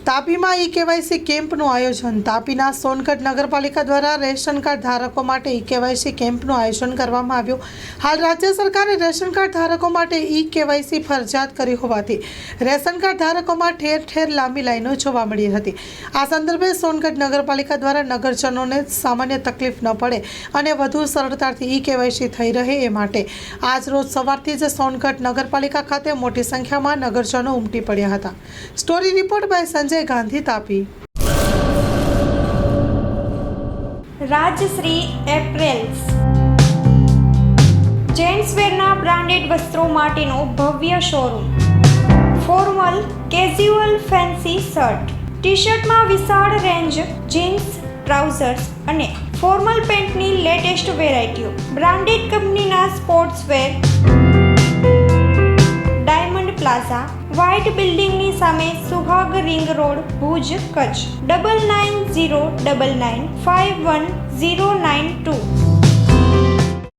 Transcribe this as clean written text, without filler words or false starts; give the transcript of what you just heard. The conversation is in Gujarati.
તાપીમાં ઈ-કેવાયસી કેમ્પનું આયોજન. તાપીના સોનગઢ નગરપાલિકા દ્વારા રેશન કાર્ડ ધારકો માટે ઈ-કેવાયસી કેમ્પનું આયોજન કરવામાં આવ્યું. હાલ રાજ્ય સરકારે રેશન કાર્ડ ધારકો માટે ઈ-કેવાયસી ફરજિયાત કરી હોવાથી રેશન કાર્ડ ધારકોમાં ઠેર ઠેર લાંબી લાઈનો જોવા મળી હતી. આ સંદર્ભે સોનગઢ નગરપાલિકા દ્વારા નગરજનોને સામાન્ય તકલીફ ન પડે અને વધુ સરળતાથી ઈ-કેવાયસી થઈ રહે એ માટે આજ રોજ સવારથી જ સોનગઢ નગરપાલિકા ખાતે મોટી સંખ્યામાં નગરજનો ઉમટી પડ્યા હતા. Story report by Sanjay Gandhi, Tapi. Rajshree apparels જેન્ટ્સવેરના બ્રાન્ડેડ વસ્ત્રો માટેનો ભવ્ય showroom. Formal, casual, fancy shirt, ટી-શર્ટમાં વિશાળ રેન્જ, જીન્સ, ટ્રાઉઝર્સ અને ફોર્મલ પેન્ટની લેટેસ્ટ વેરાયટીઓ. બ્રાન્ડેડ કંપનીના સ્પોર્ટ્સવેર. ડાયમંડ પ્લાઝા, વ્હાઇટ બિલ્ડિંગની સામે, સુહાગ રિંગ રોડ, ભુજ, કચ્છ. 9909951092.